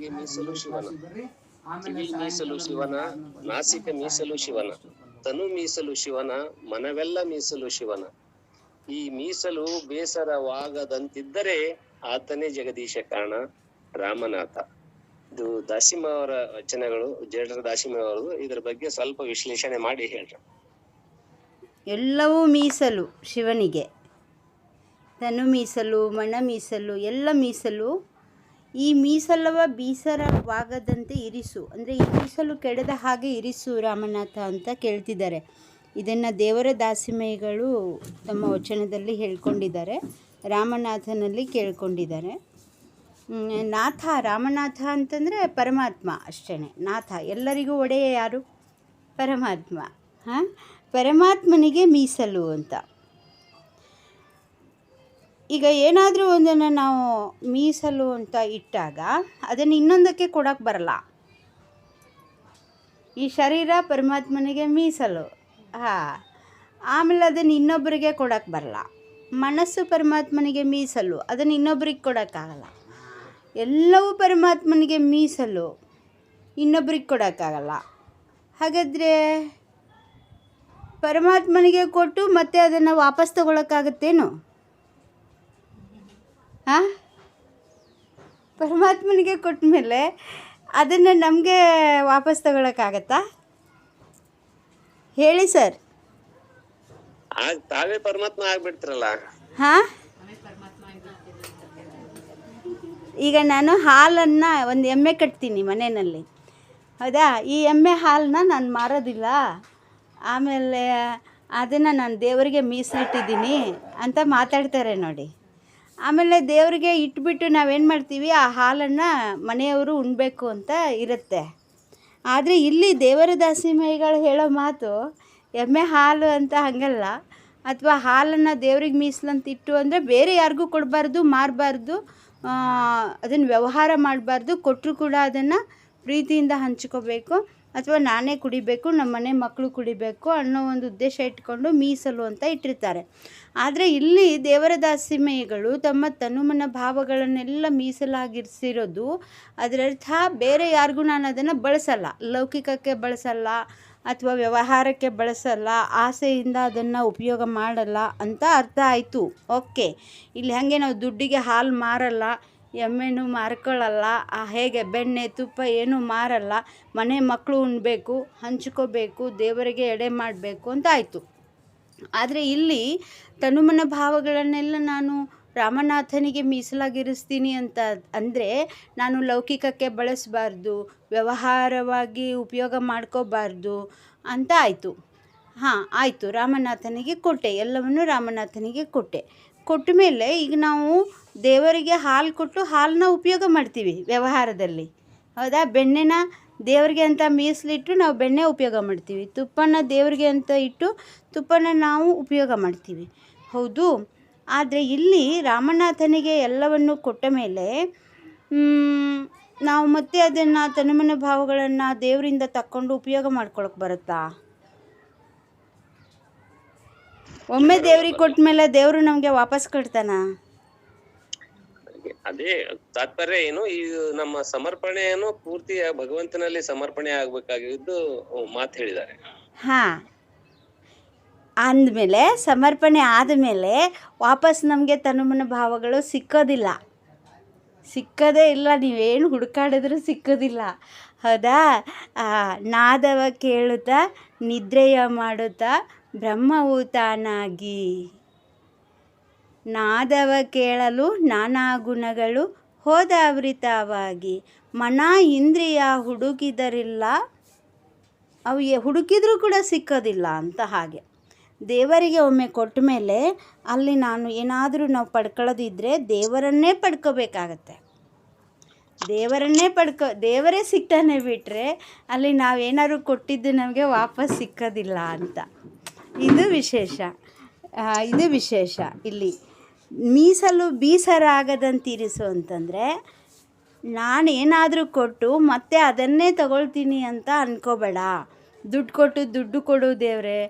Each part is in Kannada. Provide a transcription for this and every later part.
ನಾಲಿಗೆ ಮೀಸಲು ಶಿವನ, ಕಿವಿ ಮೀಸಲು ಶಿವನ, ನಾಸಿಕ ಮೀಸಲು ಶಿವನ, ತನು ಮೀಸಲು ಶಿವನ, ಮನವೆಲ್ಲ ಮೀಸಲು ಶಿವನ. ಈ ಮೀಸಲು ಬೇಸರವಾಗದಂತಿದ್ದರೆ ಆತನೇ ಜಗದೀಶ ಕಾರಣ ರಾಮನಾಥ. ಇದು ದಾಸಿಮ ಅವರ ವಚನಗಳು, ಜೇಡರ ದಾಸಿಮ ಅವರು. ಇದ್ರ ಬಗ್ಗೆ ಸ್ವಲ್ಪ ವಿಶ್ಲೇಷಣೆ ಮಾಡಿ ಹೇಳ್ರಿ. ಎಲ್ಲವೂ ಮೀಸಲು ಶಿವನಿಗೆ. ತನು ಮೀಸಲು, ಮನ ಮೀಸಲು, ಎಲ್ಲ ಮೀಸಲು. ಈ ಮೀಸಲವ ಬೇಸರವಾಗದಂತೆ ಇರಿಸು, ಅಂದರೆ ಈ ಮೀಸಲು ಕೆಡದ ಹಾಗೆ ಇರಿಸು ರಾಮನಾಥ ಅಂತ ಕೇಳ್ತಿದ್ದಾರೆ. ಇದನ್ನು ದೇವರ ದಾಸಿಮಯ್ಯಗಳು ತಮ್ಮ ವಚನದಲ್ಲಿ ಹೇಳ್ಕೊಂಡಿದ್ದಾರೆ, ರಾಮನಾಥನಲ್ಲಿ ಕೇಳ್ಕೊಂಡಿದ್ದಾರೆ. ನಾಥ, ರಾಮನಾಥ ಅಂತಂದರೆ ಪರಮಾತ್ಮ ಅಷ್ಟೇ. ನಾಥ ಎಲ್ಲರಿಗೂ ಒಡೆಯ ಯಾರು? ಪರಮಾತ್ಮ. ಪರಮಾತ್ಮನಿಗೆ ಮೀಸಲು ಅಂತ. ಈಗ ಏನಾದರೂ ಒಂದನ್ನು ನಾವು ಮೀಸಲು ಅಂತ ಇಟ್ಟಾಗ ಅದನ್ನು ಇನ್ನೊಂದಕ್ಕೆ ಕೊಡೋಕ್ಕೆ ಬರಲ್ಲ. ಈ ಶರೀರ ಪರಮಾತ್ಮನಿಗೆ ಮೀಸಲು, ಆಮೇಲೆ ಅದನ್ನು ಇನ್ನೊಬ್ಬರಿಗೆ ಕೊಡೋಕ್ಕೆ ಬರಲ್ಲ. ಮನಸ್ಸು ಪರಮಾತ್ಮನಿಗೆ ಮೀಸಲು, ಅದನ್ನು ಇನ್ನೊಬ್ರಿಗೆ ಕೊಡೋಕ್ಕಾಗಲ್ಲ. ಎಲ್ಲವೂ ಪರಮಾತ್ಮನಿಗೆ ಮೀಸಲು, ಇನ್ನೊಬ್ರಿಗೆ ಕೊಡೋಕ್ಕಾಗಲ್ಲ. ಹಾಗಾದರೆ ಪರಮಾತ್ಮನಿಗೆ ಕೊಟ್ಟು ಮತ್ತೆ ಅದನ್ನು ವಾಪಸ್ ತಗೊಳಕ್ಕಾಗತ್ತೇನು? ಪರಮಾತ್ಮನಿಗೆ ಕೊಟ್ಟ ಮೇಲೆ ಅದನ್ನು ನಮಗೆ ವಾಪಸ್ ತಗೊಳಕ್ಕಾಗತ್ತಾ? ಹೇಳಿ ಸರ್. ತಾವೇ ಪರಮಾತ್ಮ ಆಗ್ಬಿಡ್ತಿರಲ್ಲ. ಈಗ ನಾನು ಹಾಲನ್ನು ಒಂದು ಎಮ್ಮೆ ಕಟ್ತೀನಿ ಮನೆಯಲ್ಲಿ, ಹೌದಾ? ಈ ಎಮ್ಮೆ ಹಾಲನ್ನ ನಾನು ಮಾರೋದಿಲ್ಲ, ಆಮೇಲೆ ಅದನ್ನು ನಾನು ದೇವರಿಗೆ ಮೀಸಲಿಟ್ಟಿದ್ದೀನಿ ಅಂತ ಮಾತಾಡ್ತಾರೆ ನೋಡಿ. ಆಮೇಲೆ ದೇವರಿಗೆ ಇಟ್ಬಿಟ್ಟು ನಾವೇನು ಮಾಡ್ತೀವಿ, ಆ ಹಾಲನ್ನು ಮನೆಯವರು ಉಣ್ಬೇಕು ಅಂತ ಇರುತ್ತೆ. ಆದರೆ ಇಲ್ಲಿ ದೇವರ ದಾಸಿಮಯ್ಯಗಳು ಹೇಳೋ ಮಾತು ಎಮ್ಮೆ ಹಾಲು ಅಂತ ಹಾಗಲ್ಲ. ಅಥವಾ ಹಾಲನ್ನು ದೇವ್ರಿಗೆ ಮೀಸಲಂತಿಟ್ಟು ಅಂದರೆ ಬೇರೆ ಯಾರಿಗೂ ಕೊಡಬಾರ್ದು, ಮಾರಬಾರ್ದು, ಅದನ್ನು ವ್ಯವಹಾರ ಮಾಡಬಾರ್ದು. ಕೊಟ್ಟರು ಕೂಡ ಅದನ್ನು ಪ್ರೀತಿಯಿಂದ ಹಂಚ್ಕೋಬೇಕು, ಅಥವಾ ನಾನೇ ಕುಡಿಬೇಕು, ನಮ್ಮ ಮನೆ ಮಕ್ಕಳು ಕುಡಿಬೇಕು ಅನ್ನೋ ಒಂದು ಉದ್ದೇಶ ಇಟ್ಕೊಂಡು ಮೀಸಲು ಅಂತ ಇಟ್ಟಿರ್ತಾರೆ. ಆದರೆ ಇಲ್ಲಿ ದೇವರ ದಾಸಿಮಯ್ಯಗಳು ತಮ್ಮ ತನುಮನ ಭಾವಗಳನ್ನೆಲ್ಲ ಮೀಸಲಾಗಿರಿಸಿರೋದು, ಅದರರ್ಥ ಬೇರೆ ಯಾರಿಗೂ ನಾನು ಅದನ್ನು ಬಳಸಲ್ಲ, ಲೌಕಿಕಕ್ಕೆ ಬಳಸಲ್ಲ ಅಥವಾ ವ್ಯವಹಾರಕ್ಕೆ ಬಳಸಲ್ಲ, ಆಸೆಯಿಂದ ಅದನ್ನು ಉಪಯೋಗ ಮಾಡಲ್ಲ ಅಂತ ಅರ್ಥ ಆಯಿತು. ಓಕೆ. ಇಲ್ಲಿ ಹಾಗೆ ನಾವು ದುಡ್ಡಿಗೆ ಹಾಲು ಮಾರಲ್ಲ, ಎಮ್ಮೆನೂ ಮಾರ್ಕೊಳ್ಳಲ್ಲ, ಹೇಗೆ ಬೆಣ್ಣೆ ತುಪ್ಪ ಏನೂ ಮಾರಲ್ಲ, ಮನೆ ಮಕ್ಕಳು ಉಣ್ಬೇಕು, ಹಂಚ್ಕೋಬೇಕು, ದೇವರಿಗೆ ಎಡೆ ಮಾಡಬೇಕು ಅಂತ ಆಯಿತು. ಆದರೆ ಇಲ್ಲಿ ತನುಮನ ಭಾವಗಳನ್ನೆಲ್ಲ ನಾನು ರಾಮನಾಥನಿಗೆ ಮೀಸಲಾಗಿರಿಸ್ತೀನಿ ಅಂತ ಅಂದರೆ ನಾನು ಲೌಕಿಕಕ್ಕೆ ಬಳಸಬಾರ್ದು, ವ್ಯವಹಾರವಾಗಿ ಉಪಯೋಗ ಮಾಡ್ಕೋಬಾರ್ದು ಅಂತ ಆಯಿತು. ಆಯಿತು, ರಾಮನಾಥನಿಗೆ ಕೊಟ್ಟೆ, ಎಲ್ಲವನ್ನು ರಾಮನಾಥನಿಗೆ ಕೊಟ್ಟೆ. ಕೊಟ್ಟ ಮೇಲೆ ಈಗ ನಾವು ದೇವರಿಗೆ ಹಾಲು ಕೊಟ್ಟು ಹಾಲನ್ನ ಉಪಯೋಗ ಮಾಡ್ತೀವಿ ವ್ಯವಹಾರದಲ್ಲಿ, ಹೌದಾ? ಬೆಣ್ಣೆನ ದೇವರಿಗೆ ಅಂತ ಮೀಸಲಿಟ್ಟು ನಾವು ಬೆಣ್ಣೆ ಉಪಯೋಗ ಮಾಡ್ತೀವಿ, ತುಪ್ಪನ ದೇವರಿಗೆ ಅಂತ ಇಟ್ಟು ತುಪ್ಪನ ನಾವು ಉಪಯೋಗ ಮಾಡ್ತೀವಿ, ಹೌದು. ಆದರೆ ಇಲ್ಲಿ ರಾಮನಾಥನಿಗೆ ಎಲ್ಲವನ್ನು ಕೊಟ್ಟ ಮೇಲೆ ನಾವು ಮತ್ತೆ ಅದನ್ನು ತನುಮನ ಭಾವಗಳನ್ನು ದೇವರಿಂದ ತಕ್ಕೊಂಡು ಉಪಯೋಗ ಮಾಡ್ಕೊಳಕ್ಕೆ ಬರುತ್ತಾ? ಒಮ್ಮೆ ದೇವ್ರಿಗೆ ಕೊಟ್ಟ ಮೇಲೆ ದೇವರು ನಮಗೆ ವಾಪಸ್ ಕೊಡ್ತಾನ? ಅದೇ ತಾತ್ಪರ್ಯ ಏನು, ಈ ನಮ್ಮ ಸಮರ್ಪಣೆಯನ್ನು ಪೂರ್ತಿ ಭಗವಂತನಲ್ಲಿ ಸಮರ್ಪಣೆ ಆಗ್ಬೇಕಾಗಿದ್ದು ಮಾತು ಹೇಳಿದ್ದಾರೆ. ಅಂದಮೇಲೆ ಸಮರ್ಪಣೆ ಆದಮೇಲೆ ವಾಪಸ್ ನಮಗೆ ತನುಮನ ಭಾವಗಳು ಸಿಕ್ಕೋದೇ ಇಲ್ಲ. ನೀವೇನು ಹುಡುಕಾಡಿದ್ರೂ ಸಿಕ್ಕೋದಿಲ್ಲ, ಹೌದಾ? ನಾದವ ಕೇಳುತ್ತಾ ನಿದ್ರೆಯ ಮಾಡುತ್ತಾ ಬ್ರಹ್ಮವು ತಾನಾಗಿ. ನಾದವ ಕೇಳಲು ನಾನಾ ಗುಣಗಳು ಹೋದ ಅವೃತವಾಗಿ. ಮನ ಇಂದ್ರಿಯ ಹುಡುಕಿದರಿಲ್ಲ, ಅವು ಹುಡುಕಿದ್ರೂ ಕೂಡ ಸಿಕ್ಕೋದಿಲ್ಲ ಅಂತ. ಹಾಗೆ ದೇವರಿಗೆ ಒಮ್ಮೆ ಕೊಟ್ಟ ಮೇಲೆ ಅಲ್ಲಿ ನಾನು ಏನಾದರೂ ನಾವು ಪಡ್ಕೊಳ್ಳೋದಿದ್ದರೆ ದೇವರನ್ನೇ ಪಡ್ಕೋಬೇಕಾಗತ್ತೆ. ದೇವರೇ ಸಿಗ್ತಾನೆ ಬಿಟ್ಟರೆ ಅಲ್ಲಿ ನಾವೇನಾದ್ರು ಕೊಟ್ಟಿದ್ದು ನಮಗೆ ವಾಪಸ್ ಸಿಕ್ಕೋದಿಲ್ಲ ಅಂತ. ಇದು ವಿಶೇಷ ಇಲ್ಲಿ. ಮೀಸಲು ಬೇಸರಾಗದಂತಿರಿಸು ಅಂತಂದರೆ ನಾನೇನಾದರೂ ಕೊಟ್ಟು ಮತ್ತೆ ಅದನ್ನೇ ತಗೊಳ್ತೀನಿ ಅಂತ ಅಂದ್ಕೋಬೇಡ. ದುಡ್ಡು ಕೊಟ್ಟು ದುಡ್ಡು ಕೊಡು ದೇವರೇ,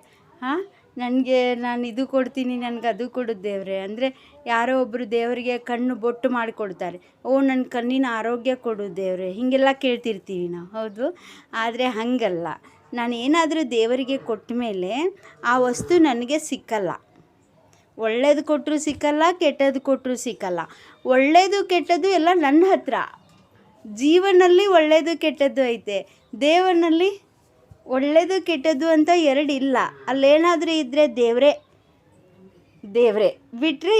ನನಗೆ ನಾನು ಇದು ಕೊಡ್ತೀನಿ, ನನಗೆ ಅದು ಕೊಡು ದೇವ್ರೆ ಅಂದರೆ ಯಾರೋ ಒಬ್ಬರು ದೇವರಿಗೆ ಕಣ್ಣು ಬೊಟ್ಟು ಮಾಡಿಕೊಡ್ತಾರೆ. ನನ್ನ ಕಣ್ಣಿನ ಆರೋಗ್ಯ ಕೊಡು ದೇವ್ರೆ, ಹೀಗೆಲ್ಲ ಕೇಳ್ತಿರ್ತೀವಿ ನಾವು, ಹೌದು. ಆದರೆ ಹಾಗಲ್ಲ, ನಾನು ಏನಾದರೂ ದೇವರಿಗೆ ಕೊಟ್ಟ ಮೇಲೆ ಆ ವಸ್ತು ನನಗೆ ಸಿಕ್ಕಲ್ಲ. ಒಳ್ಳೇದು ಕೊಟ್ಟರು ಸಿಕ್ಕಲ್ಲ, ಕೆಟ್ಟದ್ದು ಕೊಟ್ಟರು ಸಿಕ್ಕಲ್ಲ. ಒಳ್ಳೆಯದು ಕೆಟ್ಟದ್ದು ಎಲ್ಲ ನನ್ನ ಹತ್ರ. ಜೀವನಲ್ಲಿ ಒಳ್ಳೆಯದು ಕೆಟ್ಟದ್ದು ಐತೆ, ದೇವನಲ್ಲಿ ಒಳ್ಳೆಯದು ಕೆಟ್ಟದ್ದು ಅಂತ ಎರಡಿಲ್ಲ. ಅಲ್ಲೇನಾದರೂ ಇದ್ದರೆ ದೇವರೇ ಬಿಟ್ಟರೆ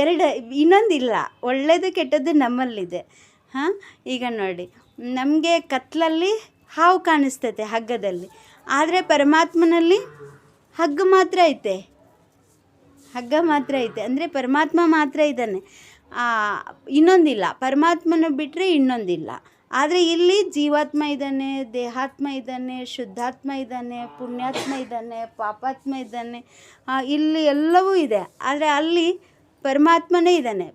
ಎರಡು ಇನ್ನೊಂದಿಲ್ಲ. ಒಳ್ಳೆಯದು ಕೆಟ್ಟದ್ದು ನಮ್ಮಲ್ಲಿದೆ. ಈಗ ನೋಡಿ, ನಮಗೆ ಕತ್ತಲಲ್ಲಿ ಹಾವು ಕಾಣಿಸ್ತೈತೆ ಹಗ್ಗದಲ್ಲಿ, ಆದರೆ ಪರಮಾತ್ಮನಲ್ಲಿ ಹಗ್ಗ ಮಾತ್ರ ಐತೆ. ಅಂದರೆ ಪರಮಾತ್ಮ ಮಾತ್ರ ಇದ್ದಾನೆ, ಇನ್ನೊಂದಿಲ್ಲ. ಪರಮಾತ್ಮನ ಬಿಟ್ಟರೆ ಇನ್ನೊಂದಿಲ್ಲ. ಆದರೆ ಇಲ್ಲಿ ಜೀವಾತ್ಮ ಇದ್ದಾನೆ, ದೇಹಾತ್ಮ ಇದ್ದಾನೆ, ಶುದ್ಧಾತ್ಮ ಇದ್ದಾನೆ, ಪುಣ್ಯಾತ್ಮ ಇದ್ದಾನೆ, ಪಾಪಾತ್ಮ ಇದ್ದಾನೆ. ಇಲ್ಲಿ ಎಲ್ಲವೂ ಇದೆ. ಆದರೆ ಅಲ್ಲಿ ಪರಮಾತ್ಮನೇ ಇದ್ದಾನೆ.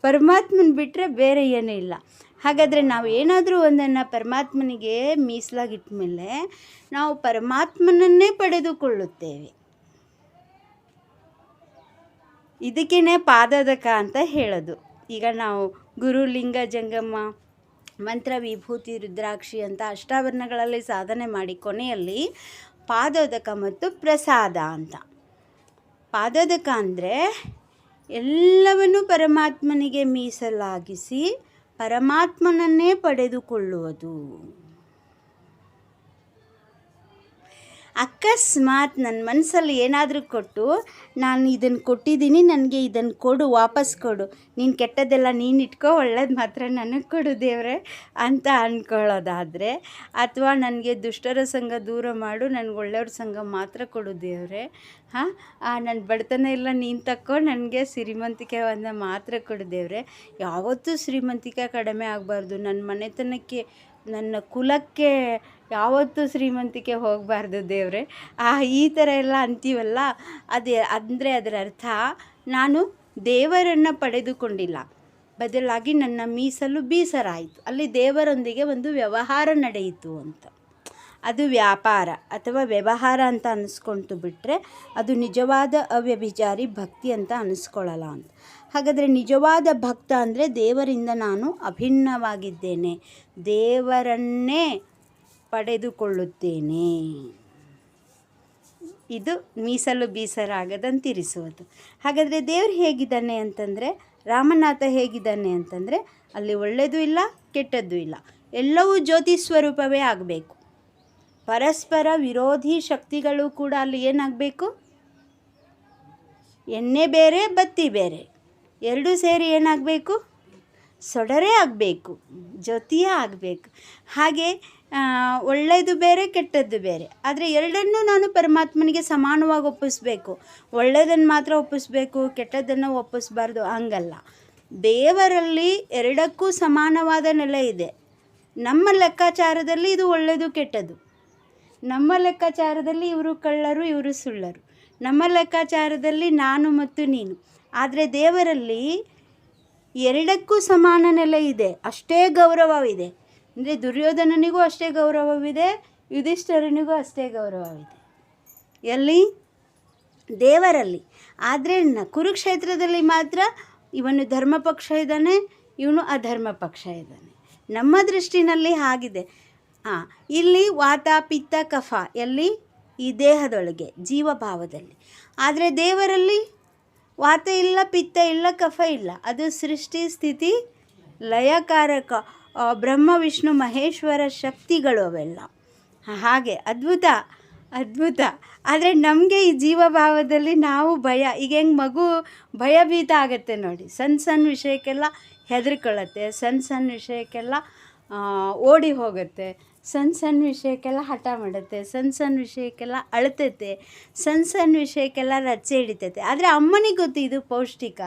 ಪರಮಾತ್ಮನ ಬಿಟ್ಟರೆ ಬೇರೆ ಏನೂ ಇಲ್ಲ. ಹಾಗಾದರೆ ನಾವು ಏನಾದರೂ ಒಂದನ್ನು ಪರಮಾತ್ಮನಿಗೆ ಮೀಸಲಾಗಿಟ್ಟ ಮೇಲೆ ನಾವು ಪರಮಾತ್ಮನನ್ನೇ ಪಡೆದುಕೊಳ್ಳುತ್ತೇವೆ. ಇದಕ್ಕೇ ಪಾದೋದಕ ಅಂತ ಹೇಳೋದು. ಈಗ ನಾವು ಗುರು, ಲಿಂಗ, ಜಂಗಮ, ಮಂತ್ರ, ವಿಭೂತಿ, ರುದ್ರಾಕ್ಷಿ ಅಂತ ಅಷ್ಟಾವರಣಗಳಲ್ಲಿ ಸಾಧನೆ ಮಾಡಿ ಕೊನೆಯಲ್ಲಿ ಪಾದೋದಕ ಮತ್ತು ಪ್ರಸಾದ ಅಂತ. ಪಾದೋದಕ ಅಂದರೆ ಎಲ್ಲವನ್ನೂ ಪರಮಾತ್ಮನಿಗೆ ಮೀಸಲಾಗಿಸಿ ಪರಮಾತ್ಮನನ್ನೇ ಪಡೆದುಕೊಳ್ಳುವುದು. ಅಕಸ್ಮಾತ್ ನನ್ನ ಮನಸ್ಸಲ್ಲಿ ಏನಾದರೂ ಕೊಟ್ಟು, ನಾನು ಇದನ್ನು ಕೊಟ್ಟಿದ್ದೀನಿ, ನನಗೆ ಇದನ್ನು ಕೊಡು, ವಾಪಸ್ ಕೊಡು, ನೀನು ಕೆಟ್ಟದ್ದೆಲ್ಲ ನೀನು ಇಟ್ಕೋ, ಒಳ್ಳೇದು ಮಾತ್ರ ನನಗೆ ಕೊಡು ದೇವ್ರೆ ಅಂತ ಅಂದ್ಕೊಳ್ಳೋದಾದರೆ, ಅಥವಾ ನನಗೆ ದುಷ್ಟರ ಸಂಘ ದೂರ ಮಾಡು, ನನಗೆ ಒಳ್ಳೆಯವ್ರ ಸಂಘ ಮಾತ್ರ ಕೊಡು ದೇವ್ರೆ, ನನ್ನ ಬಡತನ ಎಲ್ಲ ನೀನು ತಕ್ಕೋ, ನನಗೆ ಶ್ರೀಮಂತಿಕೆ ಒಂದು ಮಾತ್ರ ಕೊಡು ದೇವ್ರೆ. ಯಾವತ್ತೂ ಶ್ರೀಮಂತಿಕೆ ಕಡಿಮೆ ಆಗಬಾರ್ದು. ನನ್ನ ಮನೆತನಕ್ಕೆ, ನನ್ನ ಕುಲಕ್ಕೆ ಯಾವತ್ತೂ ಶ್ರೀಮಂತಿಕೆ ಹೋಗಬಾರ್ದು ದೇವ್ರೆ. ಈ ಥರ ಎಲ್ಲ ಅಂತೀವಲ್ಲ, ಅಂದರೆ ಅದರ ಅರ್ಥ ನಾನು ದೇವರನ್ನು ಪಡೆದುಕೊಂಡಿಲ್ಲ, ಬದಲಾಗಿ ನನ್ನ ಮೀಸಲು ಬೀಸರಾಯಿತು. ಅಲ್ಲಿ ದೇವರೊಂದಿಗೆ ಒಂದು ವ್ಯವಹಾರ ನಡೆಯಿತು ಅಂತ. ಅದು ವ್ಯಾಪಾರ ಅಥವಾ ವ್ಯವಹಾರ ಅಂತ ಅನ್ನಿಸ್ಕೊಂತು ಬಿಟ್ಟರೆ ಅದು ನಿಜವಾದ ಅವ್ಯಭಿಚಾರಿ ಭಕ್ತಿ ಅಂತ ಅನ್ನಿಸ್ಕೊಳ್ಳಲ್ಲ ಅಂತ. ಹಾಗಾದರೆ ನಿಜವಾದ ಭಕ್ತ ಅಂದರೆ ದೇವರಿಂದ ನಾನು ಅಭಿನ್ನವಾಗಿದ್ದೇನೆ, ದೇವರನ್ನೇ ಪಡೆದುಕೊಳ್ಳುತ್ತೇನೆ. ಇದು ಮೀಸಲು ಬೀಸರಾಗದಂತಿರಿಸುವುದು. ಹಾಗಾದರೆ ದೇವರು ಹೇಗಿದ್ದಾನೆ ಅಂತಂದರೆ, ರಾಮನಾಥ ಹೇಗಿದ್ದಾನೆ ಅಂತಂದರೆ, ಅಲ್ಲಿ ಒಳ್ಳೆಯದು ಇಲ್ಲ, ಕೆಟ್ಟದ್ದು ಇಲ್ಲ, ಎಲ್ಲವೂ ಜ್ಯೋತಿ ಸ್ವರೂಪವೇ ಆಗಬೇಕು. ಪರಸ್ಪರ ವಿರೋಧಿ ಶಕ್ತಿಗಳು ಕೂಡ ಅಲ್ಲಿ ಏನಾಗಬೇಕು, ಎಣ್ಣೆ ಬೇರೆ ಬತ್ತಿ ಬೇರೆ ಎರಡೂ ಸೇರಿ ಏನಾಗಬೇಕು, ಸೊಡರೇ ಆಗಬೇಕು, ಜ್ಯೋತಿಯೇ ಆಗಬೇಕು. ಹಾಗೆ ಒಳ್ಳೆಯದು ಬೇರೆ, ಕೆಟ್ಟದ್ದು ಬೇರೆ. ಆದರೆ ಎರಡನ್ನೂ ನಾನು ಪರಮಾತ್ಮನಿಗೆ ಸಮಾನವಾಗಿ ಒಪ್ಪಿಸ್ಬೇಕು. ಒಳ್ಳೆಯದನ್ನು ಮಾತ್ರ ಒಪ್ಪಿಸ್ಬೇಕು, ಕೆಟ್ಟದ್ದನ್ನು ಒಪ್ಪಿಸ್ಬಾರ್ದು, ಹಂಗಲ್ಲ. ದೇವರಲ್ಲಿ ಎರಡಕ್ಕೂ ಸಮಾನವಾದ ನೆಲೆ ಇದೆ. ನಮ್ಮ ಲೆಕ್ಕಾಚಾರದಲ್ಲಿ ಇದು ಒಳ್ಳೆಯದು ಕೆಟ್ಟದ್ದು, ನಮ್ಮ ಲೆಕ್ಕಾಚಾರದಲ್ಲಿ ಇವರು ಕಳ್ಳರು, ಇವರು ಸುಳ್ಳರು, ನಮ್ಮ ಲೆಕ್ಕಾಚಾರದಲ್ಲಿ ನಾನು ಮತ್ತು ನೀನು. ಆದರೆ ದೇವರಲ್ಲಿ ಎರಡಕ್ಕೂ ಸಮಾನ ನೆಲೆ ಇದೆ, ಅಷ್ಟೇ ಗೌರವವಿದೆ. ಅಂದರೆ ದುರ್ಯೋಧನನಿಗೂ ಅಷ್ಟೇ ಗೌರವವಿದೆ, ಯುಧಿಷ್ಠಿರನಿಗೂ ಅಷ್ಟೇ ಗೌರವವಿದೆ. ಎಲ್ಲಿ? ದೇವರಲ್ಲಿ. ಆದರೆ ಕುರುಕ್ಷೇತ್ರದಲ್ಲಿ ಮಾತ್ರ ಇವನು ಧರ್ಮ ಪಕ್ಷ ಇದ್ದಾನೆ, ಇವನು ಅಧರ್ಮ ಪಕ್ಷ ಇದ್ದಾನೆ. ನಮ್ಮ ದೃಷ್ಟಿನಲ್ಲಿ ಹಾಗಿದೆ. ಇಲ್ಲಿ ವಾತ, ಪಿತ್ತ, ಕಫ ಎಲ್ಲಿ? ಈ ದೇಹದೊಳಗೆ, ಜೀವಭಾವದಲ್ಲಿ. ಆದರೆ ದೇವರಲ್ಲಿ ವಾತ ಇಲ್ಲ, ಪಿತ್ತ ಇಲ್ಲ, ಕಫ ಇಲ್ಲ. ಅದು ಸೃಷ್ಟಿ, ಸ್ಥಿತಿ, ಲಯಕಾರಕ ಬ್ರಹ್ಮ, ವಿಷ್ಣು, ಮಹೇಶ್ವರ ಶಕ್ತಿಗಳು ಅವೆಲ್ಲ. ಹಾಗೆ ಅದ್ಭುತ. ಆದರೆ ನಮಗೆ ಈ ಜೀವಭಾವದಲ್ಲಿ ನಾವು ಭಯ, ಈಗ ಹೆಂಗೆ ಮಗು ಭಯಭೀತ ಆಗುತ್ತೆ ನೋಡಿ, ಸಣ್ಣ ವಿಷಯಕ್ಕೆಲ್ಲ ಹೆದರ್ಕೊಳ್ಳುತ್ತೆ, ಸಣ್ಣ ವಿಷಯಕ್ಕೆಲ್ಲ ಓಡಿ ಹೋಗುತ್ತೆ, ಸಣ್ಣ ವಿಷಯಕ್ಕೆಲ್ಲ ಹಠ ಮಾಡುತ್ತೆ, ಸಣ್ಣ ವಿಷಯಕ್ಕೆಲ್ಲ ಅಳ್ತೈತೆ, ಸಣ್ಣ ವಿಷಯಕ್ಕೆಲ್ಲ ರಚ್ಚೆ ಹಿಡಿತೈತೆ. ಆದರೆ ಅಮ್ಮನಿಗೆ ಗೊತ್ತು ಇದು ಪೌಷ್ಟಿಕ,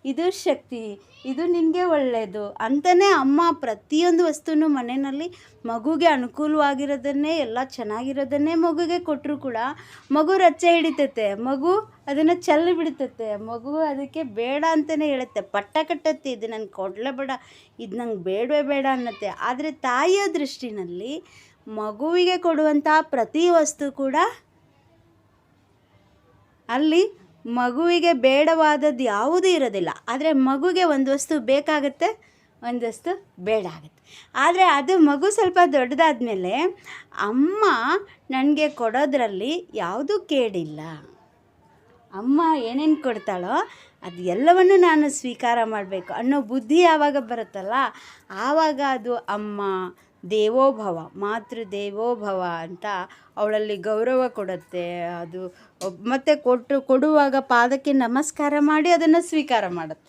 ಇದು ಶಕ್ತಿ, ಇದು ನಿನಗೆ ಒಳ್ಳೆಯದು ಅಂತಲೇ ಅಮ್ಮ ಪ್ರತಿಯೊಂದು ವಸ್ತುನೂ ಮನೆಯಲ್ಲಿ ಮಗುಗೆ ಅನುಕೂಲವಾಗಿರೋದನ್ನೇ, ಎಲ್ಲ ಚೆನ್ನಾಗಿರೋದನ್ನೇ ಮಗುಗೆ ಕೊಟ್ಟರು ಕೂಡ ಮಗು ರಚ್ಚೆ ಹಿಡಿತೈತೆ, ಮಗು ಅದನ್ನು ಚೆಲ್ಲಿ ಬಿಡ್ತೈತೆ, ಮಗು ಅದಕ್ಕೆ ಬೇಡ ಅಂತಲೇ ಹೇಳುತ್ತೆ, ಪಟ್ಟ ಕಟ್ಟತ್ತೆ, ಇದು ನನಗೆ ಕೊಡಲೇಬೇಡ, ಇದು ನಂಗೆ ಬೇಡವೇ ಬೇಡ ಅನ್ನತ್ತೆ. ಆದರೆ ತಾಯಿಯ ದೃಷ್ಟಿನಲ್ಲಿ ಮಗುವಿಗೆ ಕೊಡುವಂಥ ಪ್ರತಿ ವಸ್ತು ಕೂಡ ಅಲ್ಲಿ ಮಗುವಿಗೆ ಬೇಡವಾದದ್ದು ಯಾವುದೂ ಇರೋದಿಲ್ಲ. ಆದರೆ ಮಗುಗೆ ಒಂದು ವಸ್ತು ಬೇಕಾಗುತ್ತೆ, ಒಂದು ವಸ್ತು ಬೇಡ ಆಗುತ್ತೆ. ಆದರೆ ಅದು ಮಗು ಸ್ವಲ್ಪ ದೊಡ್ಡದಾದ ಮೇಲೆ ಅಮ್ಮ ನನಗೆ ಕೊಡೋದ್ರಲ್ಲಿ ಯಾವುದೂ ಕೇಡಿಲ್ಲ. ಅಮ್ಮ ಏನೇನು ಕೊಡ್ತಾಳೋ ಅದು ಎಲ್ಲವನ್ನು ನಾನು ಸ್ವೀಕಾರ ಮಾಡಬೇಕು ಅನ್ನೋ ಬುದ್ಧಿ ಯಾವಾಗ ಬರುತ್ತಲ್ಲ, ಆವಾಗ ಅದು ಅಮ್ಮ ದೇವೋಭವ, ಮಾತೃ ದೇವೋಭವ ಅಂತ ಅವಳಲ್ಲಿ ಗೌರವ ಕೊಡುತ್ತೆ. ಅದು ಮತ್ತು ಕೊಡುವಾಗ ಪಾದಕ್ಕೆ ನಮಸ್ಕಾರ ಮಾಡಿ ಅದನ್ನು ಸ್ವೀಕಾರ ಮಾಡುತ್ತೆ.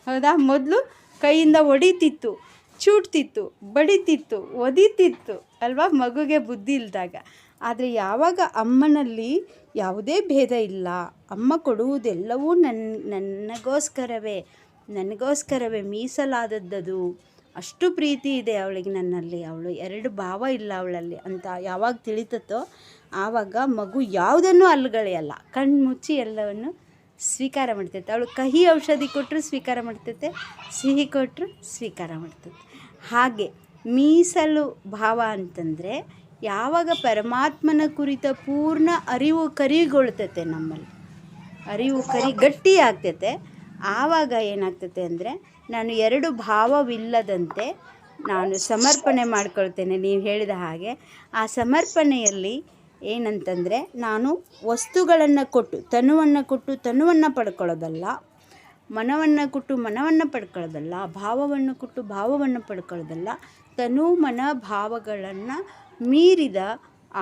ಹೌದಾ? ಮೊದಲು ಕೈಯಿಂದ ಹೊಡಿತಿತ್ತು, ಚೂಟ್ತಿತ್ತು, ಬಡಿತಿತ್ತು, ಒದಿತಿತ್ತು ಅಲ್ವಾ ಮಗುಗೆ ಬುದ್ಧಿ ಇಲ್ದಾಗ. ಆದರೆ ಯಾವಾಗ ಅಮ್ಮನಲ್ಲಿ ಯಾವುದೇ ಭೇದ ಇಲ್ಲ, ಅಮ್ಮ ಕೊಡುವುದೆಲ್ಲವೂ ನನಗೋಸ್ಕರವೇ ಮೀಸಲಾದದ್ದು, ಅಷ್ಟು ಪ್ರೀತಿ ಇದೆ ಅವಳಿಗೆ ನನ್ನಲ್ಲಿ, ಅವಳು ಎರಡು ಭಾವ ಇಲ್ಲ ಅವಳಲ್ಲಿ ಅಂತ ಯಾವಾಗ ತಿಳಿತತ್ತೋ ಆವಾಗ ಮಗು ಯಾವುದನ್ನು ಅಲ್ಲಗಳೆಯಲ್ಲ, ಕಣ್ಣು ಮುಚ್ಚಿ ಎಲ್ಲವನ್ನು ಸ್ವೀಕಾರ ಮಾಡ್ತೈತೆ. ಅವಳು ಕಹಿ ಔಷಧಿ ಕೊಟ್ಟರು ಸ್ವೀಕಾರ ಮಾಡ್ತೈತೆ, ಸಿಹಿ ಕೊಟ್ಟರು ಸ್ವೀಕಾರ ಮಾಡ್ತೈತೆ. ಹಾಗೆ ಮೀಸಲು ಭಾವ ಅಂತಂದರೆ ಯಾವಾಗ ಪರಮಾತ್ಮನ ಕುರಿತ ಪೂರ್ಣ ಅರಿವು ಕರಿಗೊಳ್ತೈತೆ, ನಮ್ಮಲ್ಲಿ ಅರಿವು ಗಟ್ಟಿ ಆಗ್ತೈತೆ, ಆವಾಗ ಏನಾಗ್ತೈತೆ ಅಂದರೆ ನಾನು ಎರಡು ಭಾವವಿಲ್ಲದಂತೆ ನಾನು ಸಮರ್ಪಣೆ ಮಾಡ್ಕೊಳ್ತೇನೆ. ನೀವು ಹೇಳಿದ ಹಾಗೆ ಆ ಸಮರ್ಪಣೆಯಲ್ಲಿ ಏನಂತಂದರೆ ನಾನು ವಸ್ತುಗಳನ್ನು ಕೊಟ್ಟು ತನುವನ್ನು ಪಡ್ಕೊಳ್ಳೋದಲ್ಲ, ಮನವನ್ನು ಕೊಟ್ಟು ಮನವನ್ನು ಪಡ್ಕೊಳ್ಳೋದಲ್ಲ, ಭಾವವನ್ನು ಕೊಟ್ಟು ಭಾವವನ್ನು ಪಡ್ಕೊಳ್ಳೋದಲ್ಲ, ತನು ಮನ ಭಾವಗಳನ್ನು ಮೀರಿದ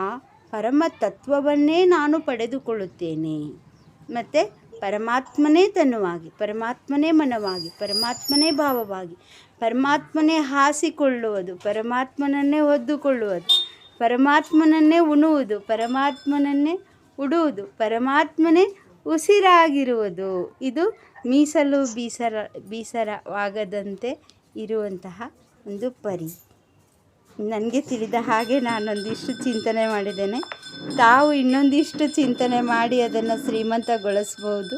ಆ ಪರಮ ತತ್ವವನ್ನೇ ನಾನು ಪಡೆದುಕೊಳ್ಳುತ್ತೇನೆ. ಮತ್ತು ಪರಮಾತ್ಮನೇ ತನುವಾಗಿ, ಪರಮಾತ್ಮನೇ ಮನವಾಗಿ, ಪರಮಾತ್ಮನೇ ಭಾವವಾಗಿ, ಪರಮಾತ್ಮನೇ ಹಾಸಿಕೊಳ್ಳುವುದು, ಪರಮಾತ್ಮನನ್ನೇ ಹೊದ್ದುಕೊಳ್ಳುವುದು, ಪರಮಾತ್ಮನನ್ನೇ ಉಣುವುದು, ಪರಮಾತ್ಮನನ್ನೇ ಉಡುವುದು, ಪರಮಾತ್ಮನೇ ಉಸಿರಾಗಿರುವುದು. ಇದು ಮೀಸಲು ಬೀಸರವಾಗದಂತೆ ಇರುವಂತಹ ಒಂದು ಪರಿ. ನನಗೆ ತಿಳಿದ ಹಾಗೆ ನಾನೊಂದಿಷ್ಟು ಚಿಂತನೆ ಮಾಡಿದ್ದೇನೆ. ತಾವು ಇನ್ನೊಂದಿಷ್ಟು ಚಿಂತನೆ ಮಾಡಿ ಅದನ್ನು ಶ್ರೀಮಂತಗೊಳಿಸ್ಬೋದು.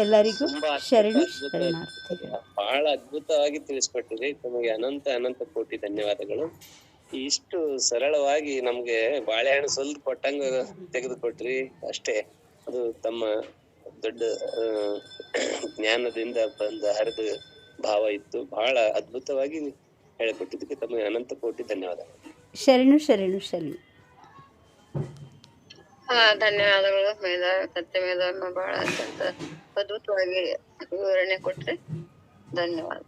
ಎಲ್ಲರಿಗೂ ಶರಣಾರ್ಥಿ. ಬಹಳ ಅದ್ಭುತವಾಗಿ ತಿಳಿಸ್ಕೊಟ್ಟಿರಿ. ತಮಗೆ ಅನಂತ ಕೋಟಿ ಧನ್ಯವಾದಗಳು. ಇಷ್ಟು ಸರಳವಾಗಿ ನಮ್ಗೆ ಬಾಳೆಹಣ್ಣು ಸ್ವಲ್ಪ ಕೊಟ್ಟಂಗ ತೆಗೆದುಕೊಟ್ರಿ ಅಷ್ಟೇ. ಅದು ತಮ್ಮ ದೊಡ್ಡ ಜ್ಞಾನದಿಂದ ಬಂದ ಹರಿದ ಭಾವ ಇತ್ತು. ಬಹಳ ಅದ್ಭುತವಾಗಿ ಹೇಳಿಕೊಟ್ಟಿದ್ದಕ್ಕೆ ತಮಗೆ ಅನಂತ ಕೋಟಿ ಧನ್ಯವಾದಗಳು. ಶರಣು. ಧನ್ಯವಾದಗಳು. ಸತ್ಯಮೇಧವನ್ನು ಬಹಳ ಅತ್ಯಂತ ಅದ್ಭುತವಾಗಿ ವಿವರಣೆ ಕೊಟ್ರಿ. ಧನ್ಯವಾದ.